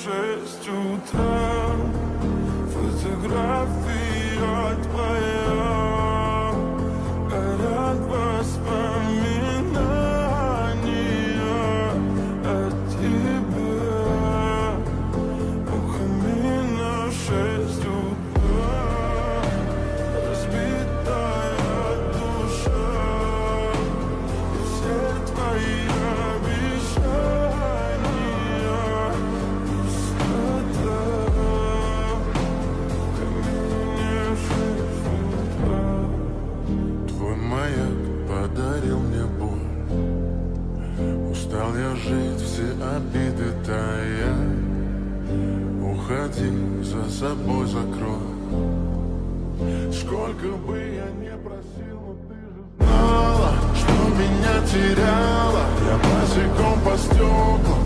6 утра. Фотография твоя, горят воспоминания о тебе. У камина 6 утра, разбитая душа, и все твои обещания пустота. В камине 6 утра. Твой маяк подарил мне боль. Устал я жить, все обиды тая. Уходи, за собой закрой. Сколько бы я не просил, но ты же знала, что меня теряла. Я босиком по стеклам.